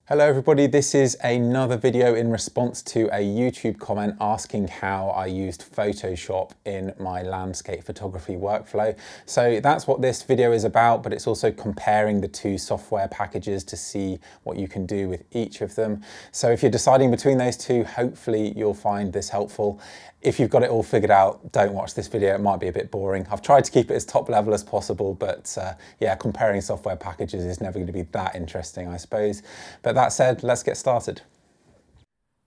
Hello everybody, this is another video in response to a YouTube comment asking how I used Photoshop in my landscape photography workflow. So that's what this video is about, but it's also comparing the two software packages to see what you can do with each of them. So if you're deciding between those two, hopefully you'll find this helpful. If you've got it all figured out, don't watch this video, it might be a bit boring. I've tried to keep it as top level as possible, but yeah, comparing software packages is never going to be that interesting, I suppose. But that said, let's get started.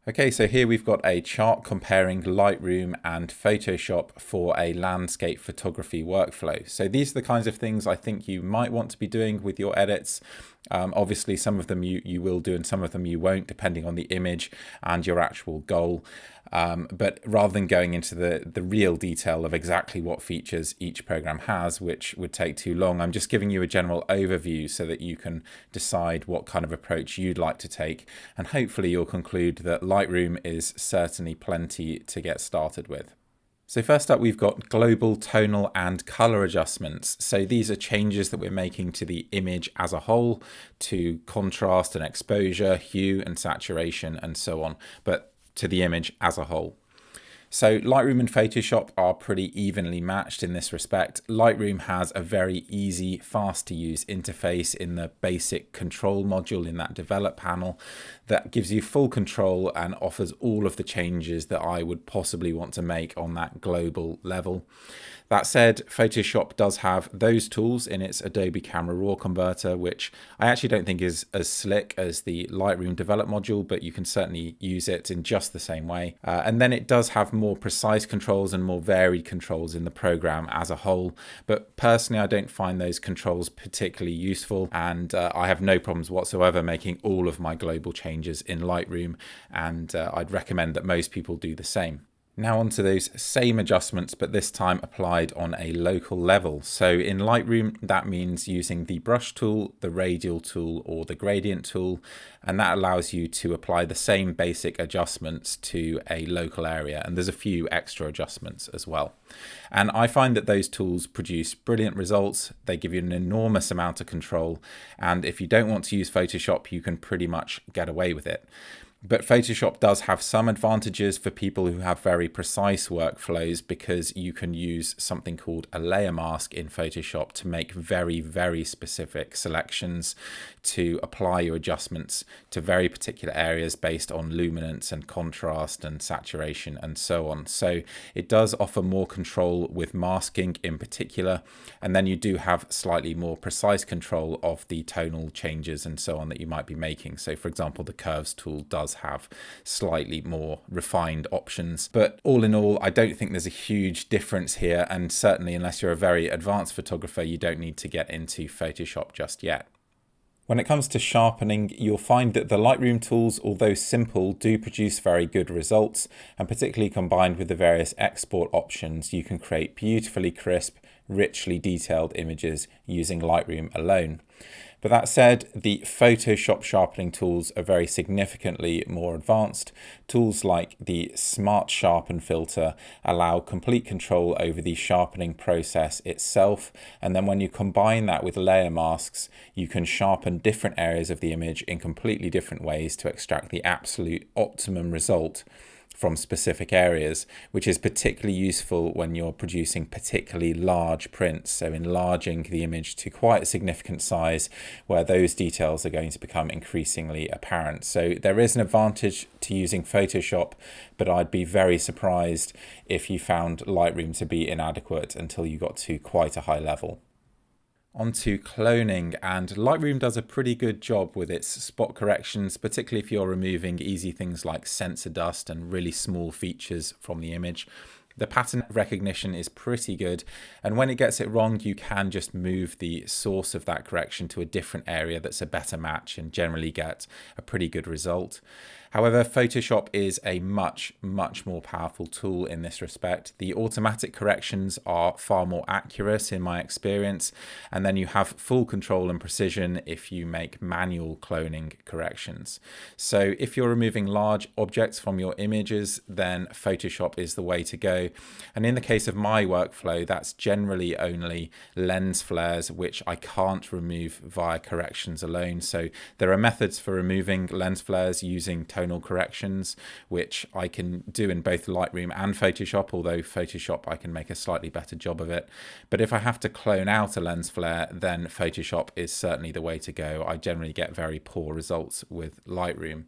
Okay, so here we've got a chart comparing Lightroom and Photoshop for a landscape photography workflow. So these are the kinds of things I think you might want to be doing with your edits. Obviously, some of them you will do and some of them you won't, depending on the image and your actual goal. But rather than going into the real detail of exactly what features each program has, which would take too long, I'm just giving you a general overview so that you can decide what kind of approach you'd like to take. And hopefully you'll conclude that Lightroom is certainly plenty to get started with. So first up, we've got global tonal and color adjustments. So these are changes that we're making to the image as a whole, to contrast and exposure, hue and saturation, and so on, but to the image as a whole. So Lightroom and Photoshop are pretty evenly matched in this respect. Lightroom has a very easy, fast to use interface in the basic control module in that develop panel that gives you full control and offers all of the changes that I would possibly want to make on that global level. That said, Photoshop does have those tools in its Adobe Camera Raw converter, which I actually don't think is as slick as the Lightroom develop module, but you can certainly use it in just the same way. And then it does have more precise controls and more varied controls in the program as a whole. But personally, I don't find those controls particularly useful, and I have no problems whatsoever making all of my global changes in Lightroom, and I'd recommend that most people do the same. Now onto those same adjustments, but this time applied on a local level. So in Lightroom, that means using the brush tool, the radial tool, or the gradient tool, and that allows you to apply the same basic adjustments to a local area. And there's a few extra adjustments as well. And I find that those tools produce brilliant results. They give you an enormous amount of control. And if you don't want to use Photoshop, you can pretty much get away with it. But Photoshop does have some advantages for people who have very precise workflows, because you can use something called a layer mask in Photoshop to make very, very specific selections to apply your adjustments to very particular areas based on luminance and contrast and saturation and so on. So it does offer more control with masking in particular. And then you do have slightly more precise control of the tonal changes and so on that you might be making. So for example, the curves tool does have slightly more refined options, but all in all, I don't think there's a huge difference here, and certainly unless you're a very advanced photographer, you don't need to get into Photoshop just yet. When it comes to sharpening, you'll find that the Lightroom tools, although simple, do produce very good results, and particularly combined with the various export options, you can create beautifully crisp, richly detailed images using Lightroom alone. But that said, the Photoshop sharpening tools are very significantly more advanced. Tools like the Smart Sharpen filter allow complete control over the sharpening process itself. And then when you combine that with layer masks, you can sharpen different areas of the image in completely different ways to extract the absolute optimum result from specific areas, which is particularly useful when you're producing particularly large prints, so enlarging the image to quite a significant size where those details are going to become increasingly apparent. So there is an advantage to using Photoshop, but I'd be very surprised if you found Lightroom to be inadequate until you got to quite a high level. Onto cloning, and Lightroom does a pretty good job with its spot corrections, particularly if you're removing easy things like sensor dust and really small features from the image. The pattern recognition is pretty good, and when it gets it wrong, you can just move the source of that correction to a different area that's a better match and generally get a pretty good result. However, Photoshop is a much more powerful tool in this respect. The automatic corrections are far more accurate in my experience, and then you have full control and precision if you make manual cloning corrections. So if you're removing large objects from your images, then Photoshop is the way to go. workflow. And in the case of my workflow, that's generally only lens flares, which I can't remove via corrections alone. So there are methods for removing lens flares using tonal corrections, which I can do in both Lightroom and Photoshop, although Photoshop I can make a slightly better job of it. But if I have to clone out a lens flare, then Photoshop is certainly the way to go. I generally get very poor results with Lightroom.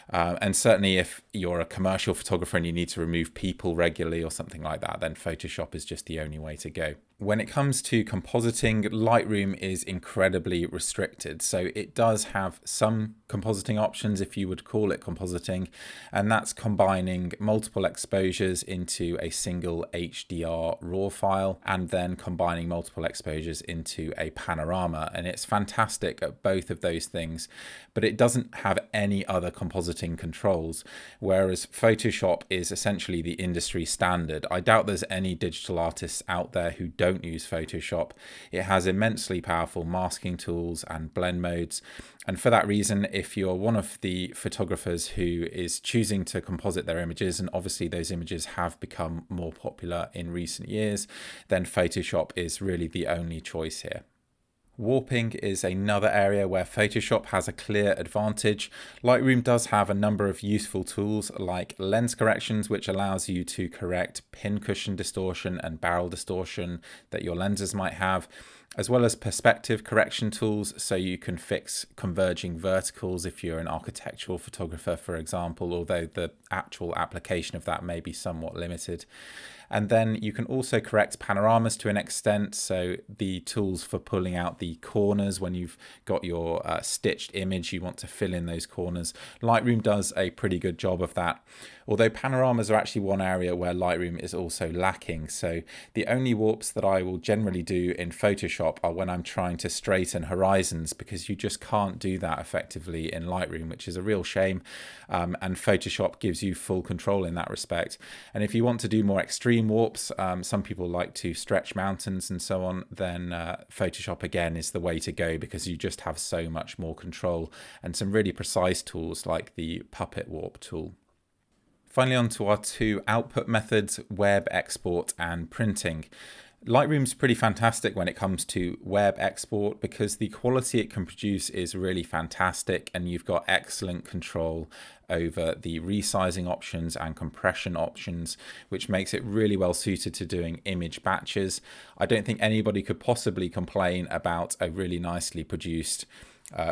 And certainly if you're a commercial photographer and you need to remove people regularly or something like that, then Photoshop is just the only way to go. When it comes to compositing, Lightroom is incredibly restricted. So it does have some compositing options, if you would call it compositing, and that's combining multiple exposures into a single HDR RAW file and then combining multiple exposures into a panorama. And it's fantastic at both of those things, but it doesn't have any other compositing controls, whereas Photoshop is essentially the industry standard. I doubt there's any digital artists out there who don't use Photoshop. It has immensely powerful masking tools and blend modes. And for that reason, if you're one of the photographers who is choosing to composite their images, and obviously those images have become more popular in recent years, then Photoshop is really the only choice here. Warping is another area where Photoshop has a clear advantage. Lightroom does have a number of useful tools like lens corrections, which allows you to correct pincushion distortion and barrel distortion that your lenses might have, as well as perspective correction tools, so you can fix converging verticals if you're an architectural photographer, for example, although the actual application of that may be somewhat limited. And then you can also correct panoramas to an extent, so the tools for pulling out the corners when you've got your stitched image, you want to fill in those corners. Lightroom does a pretty good job of that, although panoramas are actually one area where Lightroom is also lacking. So the only warps that I will generally do in Photoshop are when I'm trying to straighten horizons, because you just can't do that effectively in Lightroom, which is a real shame. And Photoshop gives you full control in that respect. And if you want to do more extreme warps, some people like to stretch mountains and so on, then Photoshop again is the way to go, because you just have so much more control and some really precise tools like the puppet warp tool. Finally, on to our two output methods, web export and printing. Lightroom's pretty fantastic when it comes to web export because the quality it can produce is really fantastic, and you've got excellent control over the resizing options and compression options, which makes it really well suited to doing image batches. I don't think anybody could possibly complain about a really nicely produced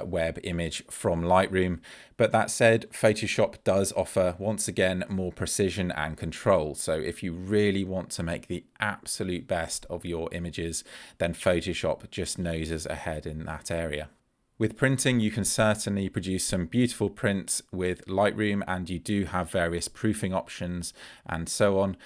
web image from Lightroom. But that said, Photoshop does offer, once again, more precision and control. So if you really want to make the absolute best of your images, then Photoshop just noses ahead in that area. With printing, you can certainly produce some beautiful prints with Lightroom, and you do have various proofing options and so on.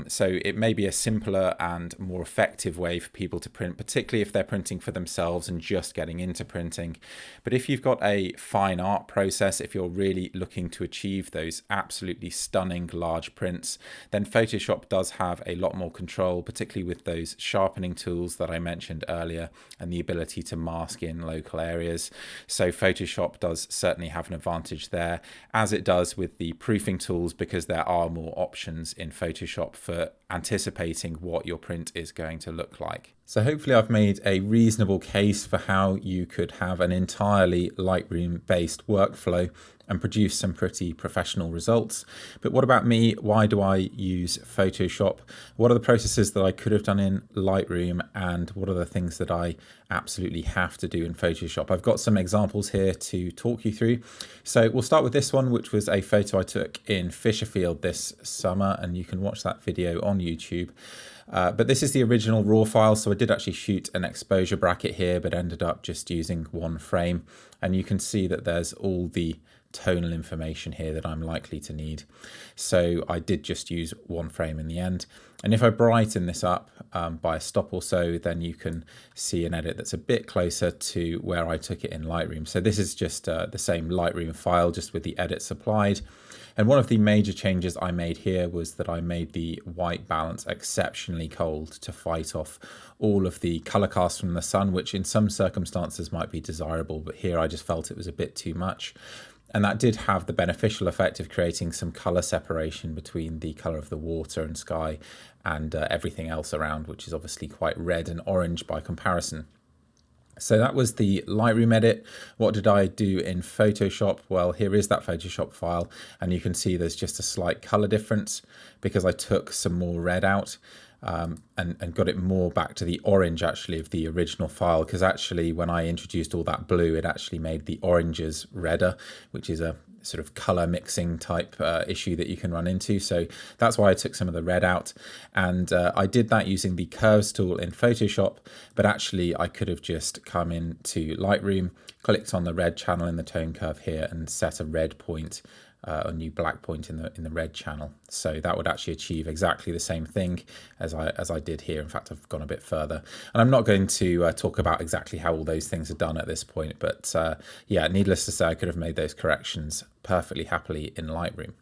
So it may be a simpler and more effective way for people to print, particularly if they're printing for themselves and just getting into printing. But if you've got a fine art process, if you're really looking to achieve those absolutely stunning large prints, then Photoshop does have a lot more control, particularly with those sharpening tools that I mentioned earlier and the ability to mask in local areas. So Photoshop does certainly have an advantage there, as it does with the proofing tools, because there are more options in Photoshop for anticipating what your print is going to look like. So hopefully I've made a reasonable case for how you could have an entirely Lightroom-based workflow and produce some pretty professional results. But what about me? Why do I use Photoshop? What are the processes that I could have done in Lightroom, and what are the things that I absolutely have to do in Photoshop? I've got some examples here to talk you through. So we'll start with this one, which was a photo I took in Fisherfield this summer, and you can watch that video on YouTube. But this is the original RAW file, so I did actually shoot an exposure bracket here, but ended up just using one frame. And you can see that there's all the tonal information here that I'm likely to need. So I did just use one frame in the end. And if I brighten this up by a stop or so, then you can see an edit that's a bit closer to where I took it in Lightroom. So this is just the same Lightroom file, just with the edits applied. And one of the major changes I made here was that I made the white balance exceptionally cold to fight off all of the color cast from the sun, which in some circumstances might be desirable, but here I just felt it was a bit too much. And that did have the beneficial effect of creating some color separation between the color of the water and sky and everything else around, which is obviously quite red and orange by comparison. So that was the Lightroom edit. What did I do in Photoshop? Well, here is that Photoshop file, and you can see there's just a slight color difference because I took some more red out. And got it more back to the orange actually of the original file, because actually when I introduced all that blue, it actually made the oranges redder, which is a sort of color mixing type issue that you can run into. So that's why I took some of the red out, and I did that using the curves tool in Photoshop, but actually I could have just come into Lightroom, clicked on the red channel in the tone curve here and set a red point, a new black point in the red channel. So that would actually achieve exactly the same thing as I did here. In fact, I've gone a bit further, and I'm not going to talk about exactly how all those things are done at this point, but yeah, needless to say, I could have made those corrections perfectly happily in Lightroom.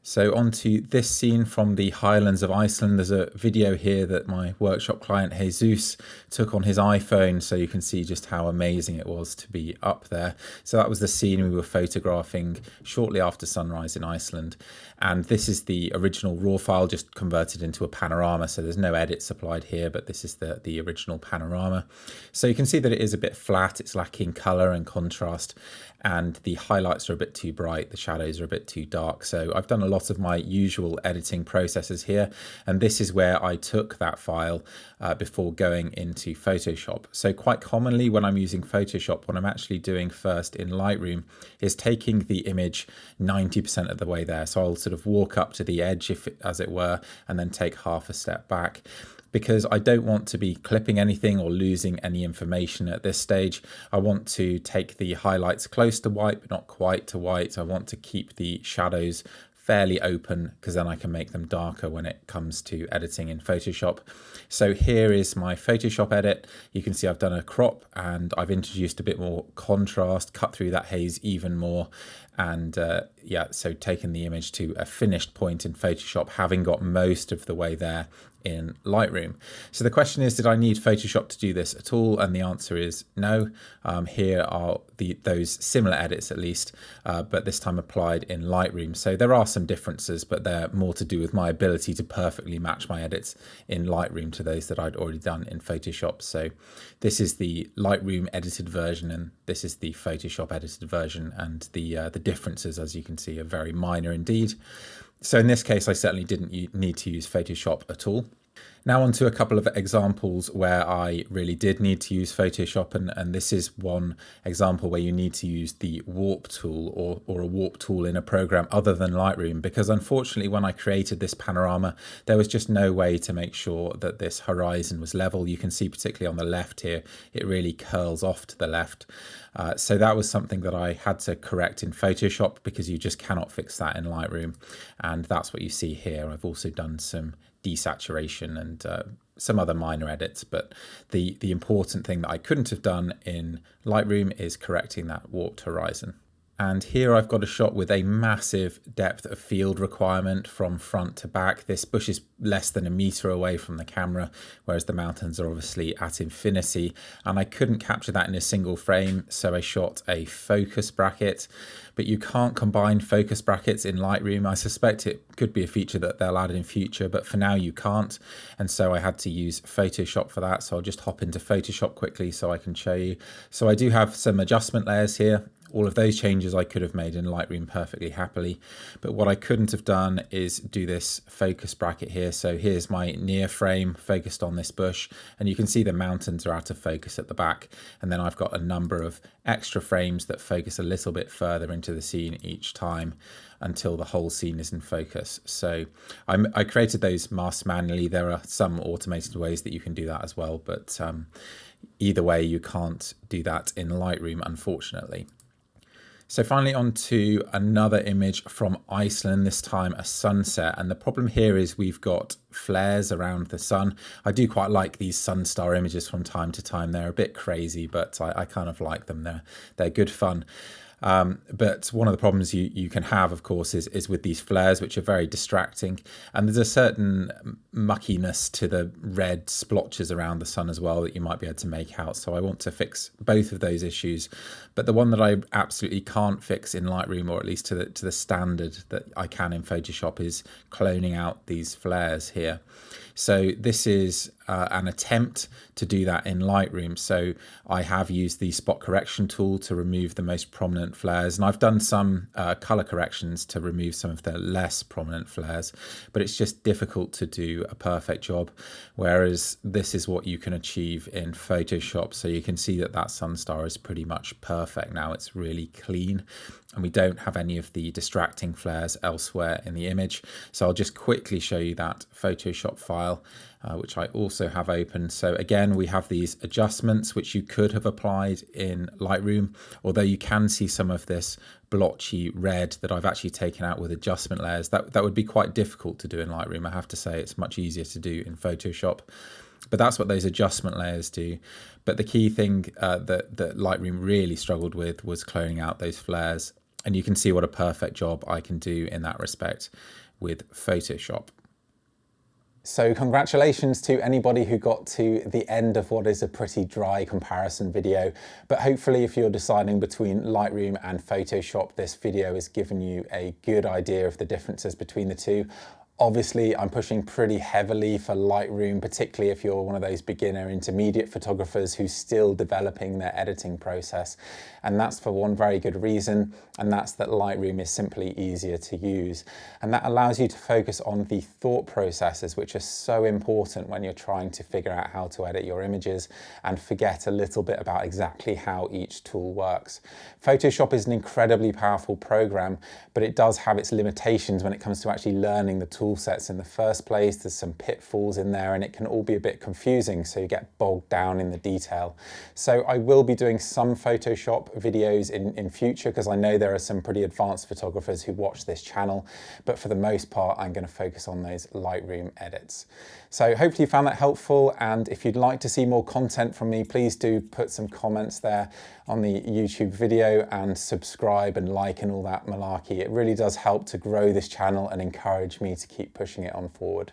So on to this scene from the Highlands of Iceland. There's a video here that my workshop client Jesus took on his iPhone, so you can see just how amazing it was to be up there. So that was the scene we were photographing shortly after sunrise in Iceland. And this is the original raw file, just converted into a panorama. So there's no edits applied here, but this is the original panorama. So you can see that it is a bit flat, it's lacking color and contrast, and the highlights are a bit too bright, the shadows are a bit too dark. So I've done a lot of my usual editing processes here, and this is where I took that file before going into Photoshop. So quite commonly when I'm using Photoshop, what I'm actually doing first in Lightroom is taking the image 90% of the way there. So I'll sort of walk up to the edge, as it were, and then take half a step back, because I don't want to be clipping anything or losing any information at this stage. I want to take the highlights close to white, but not quite to white. I want to keep the shadows fairly open, because then I can make them darker when it comes to editing in Photoshop. So here is my Photoshop edit. You can see I've done a crop and I've introduced a bit more contrast, cut through that haze even more. And yeah, so taken the image to a finished point in Photoshop, having got most of the way there in Lightroom. So the question is, did I need Photoshop to do this at all? And the answer is no. Here are those similar edits at least, but this time applied in Lightroom. So there are some differences, but they're more to do with my ability to perfectly match my edits in Lightroom to those that I'd already done in Photoshop. So this is the Lightroom edited version, and this is the Photoshop edited version, and the differences, as you can see, are very minor indeed. So in this case, I certainly didn't need to use Photoshop at all. Now on to a couple of examples where I really did need to use Photoshop, and this is one example where you need to use the warp tool or a warp tool in a program other than Lightroom, because unfortunately when I created this panorama, there was just no way to make sure that this horizon was level. You can see particularly on the left here, it really curls off to the left. So that was something that I had to correct in Photoshop, because you just cannot fix that in Lightroom. And that's what you see here. I've also done some desaturation and some other minor edits, but the important thing that I couldn't have done in Lightroom is correcting that warped horizon. And here I've got a shot with a massive depth of field requirement from front to back. This bush is less than a meter away from the camera, whereas the mountains are obviously at infinity. And I couldn't capture that in a single frame, so I shot a focus bracket. But you can't combine focus brackets in Lightroom. I suspect it could be a feature that they'll add in future, but for now you can't. And so I had to use Photoshop for that. So I'll just hop into Photoshop quickly so I can show you. So I do have some adjustment layers here. All of those changes I could have made in Lightroom perfectly happily, but what I couldn't have done is do this focus bracket here. So here's my near frame focused on this bush, and you can see the mountains are out of focus at the back. And then I've got a number of extra frames that focus a little bit further into the scene each time until the whole scene is in focus. So I created those masks manually. There are some automated ways that you can do that as well, but either way, you can't do that in Lightroom, unfortunately. So finally on to another image from Iceland, this time a sunset. And the problem here is we've got flares around the sun. I do quite like these sun star images from time to time. They're a bit crazy, but I kind of like them. They're good fun. But one of the problems you can have, of course, is with these flares, which are very distracting. And there's a certain muckiness to the red splotches around the sun as well that you might be able to make out. So I want to fix both of those issues. But the one that I absolutely can't fix in Lightroom, or at least to the standard that I can in Photoshop, is cloning out these flares here. So this is an attempt to do that in Lightroom. So I have used the spot correction tool to remove the most prominent flares, and I've done some color corrections to remove some of the less prominent flares, but it's just difficult to do a perfect job, whereas this is what you can achieve in Photoshop. So you can see that that sun star is pretty much perfect now. It's really clean, and we don't have any of the distracting flares elsewhere in the image. So I'll just quickly show you that Photoshop file, which I also have open. So again, we have these adjustments which you could have applied in Lightroom, although you can see some of this blotchy red that I've actually taken out with adjustment layers. That would be quite difficult to do in Lightroom. I have to say it's much easier to do in Photoshop. But that's what those adjustment layers do. But the key thing that Lightroom really struggled with was cloning out those flares. And you can see what a perfect job I can do in that respect with Photoshop. So congratulations to anybody who got to the end of what is a pretty dry comparison video. But hopefully if you're deciding between Lightroom and Photoshop, this video has given you a good idea of the differences between the two. Obviously, I'm pushing pretty heavily for Lightroom, particularly if you're one of those beginner intermediate photographers who's still developing their editing process. And that's for one very good reason, and that's that Lightroom is simply easier to use. And that allows you to focus on the thought processes, which are so important when you're trying to figure out how to edit your images, and forget a little bit about exactly how each tool works. Photoshop is an incredibly powerful program, but it does have its limitations when it comes to actually learning the tool sets in the first place. There's some pitfalls in there and it can all be a bit confusing, so you get bogged down in the detail. So I will be doing some Photoshop videos in future, because I know there are some pretty advanced photographers who watch this channel, but for the most part I'm going to focus on those Lightroom edits. So hopefully you found that helpful, and if you'd like to see more content from me, please do put some comments there on the YouTube video and subscribe and like and all that malarkey. It really does help to grow this channel and encourage me to keep pushing it on forward.